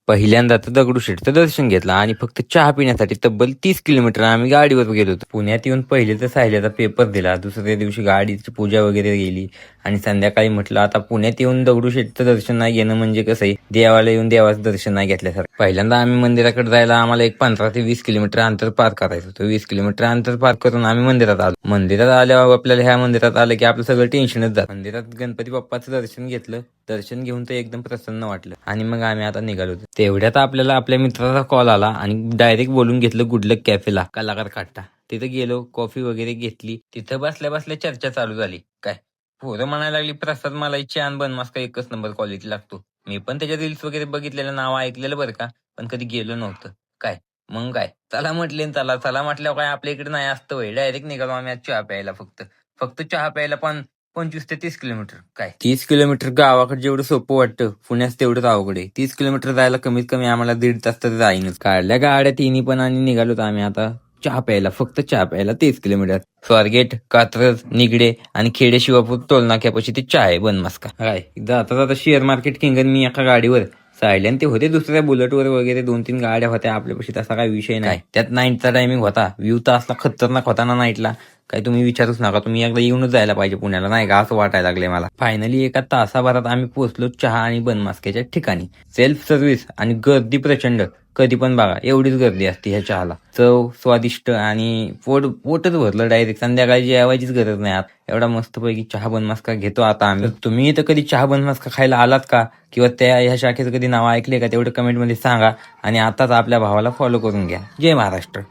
पहिल्यांदा तर दगडूशेठचं दर्शन घेतलं आणि फक्त चहा पिण्यासाठी तब्बल 30 किलोमीटर आम्ही गाडीवर गेलो होतो. पुण्यात येऊन पहिले तर सायल्याचा पेपर दिला, दुसऱ्या दिवशी गाडीची पूजा वगैरे गेली आणि संध्याकाळी म्हटलं आता पुण्यात येऊन दगडूशेठचं दर्शन नाही घेणं म्हणजे कसं आहे, देवाला येऊन देवाचं दर्शन नाही घेतल्यासारखं. पहिल्यांदा आम्ही मंदिराकडे जायला आम्हाला एक 15 ते 20 किलोमीटर अंतर पार करायचं होतं. 20 किलोमीटर अंतर पार करून आम्ही मंदिरात आलो. मंदिरात आल्यावर आपल्याला ह्या मंदिरात आलं की आपलं सगळं टेन्शनच जात. मंदिरात गणपती बाप्पाचं दर्शन घेतलं. दर्शन घेऊन तर एकदम प्रसन्न वाटलं आणि मग आम्ही आता निघालो. तेवढ्यात आपल्याला आपल्या मित्राचा कॉल आला आणि डायरेक्ट बोलून घेतलं गुडलक कॅफेला, कलाकार काट्टा. तिथे गेलो, कॉफी वगैरे घेतली. तिथं बसल्या बसल्या चर्चा चालू झाली. काय पोरं म्हणायला लागली, प्रसाद मलाई छान बनमास का एकच नंबर क्वालिटी लागतो. मी पण त्याच्या रील्स वगैरे बघितलेलं, नाव ऐकलेलं बरं का, पण कधी गेलो नव्हतं. काय मग काय चला म्हटले, चला चला म्हटल्यावर काय आपल्या इकडे नाही असतं वय. डायरेक्ट निघालो आम्ही आज चहा प्यायला. फक्त चहा प्यायला पण 25 ते 30 किलोमीटर. काय 30 किलोमीटर गावाकडे जेवढं सोपं वाटतं, पुण्यात तेवढंच अवघड आहे. 30 किलोमीटर जायला कमीत कमी आम्हाला 1.5 तास तर जाईनच. काढल्या गाड्या तिन्ही पण आणि निघालोत आम्ही आता चहा प्यायला. फक्त चहा प्यायला 30 किलोमीटर. स्वारगेट, कात्रज, निगडे आणि खेडे शिवापूर टोलनाक्यापाशी ते चहा आहे बनमास्का. काय जाता जाता शेअर मार्केट किंग मी एका गाडीवर, सायल्यान ते होते दुसऱ्या बुलेटवर वगैरे 2-3 गाड्या होत्या आपल्यापाशी. तसा काही विषय नाही. त्यात नाईटचा टायमिंग होता. व्ह्यू तर असला खतरनाक होता ना नाईटला, काही तुम्ही विचारूच नका. तुम्ही एकदा येऊनच जायला पाहिजे पुण्याला, नाही का असं वाटायला लागले मला. फायनली एका तासाभरात आम्ही पोहोचलो चहा आणि बनमास्क्याच्या ठिकाणी. सेल्फ सर्व्हिस आणि गर्दी प्रचंड. कधी पण बघा एवढीच गर्दी असते ह्या चहाला. चव स्वादिष्ट आणि पोटच भरलं डायरेक्ट. संध्याकाळी जेवायचीच गरज नाही. एवढा मस्तपैकी चहा बनमास्का घेतो आता आम्ही. तुम्ही तर कधी चहा बनमास्का खायला आलात का, किंवा त्या ह्या शाखेचं कधी नाव ऐकले का, तेवढं कमेंटमध्ये सांगा. आणि आताच आपल्या भावाला फॉलो करून घ्या. जय महाराष्ट्र.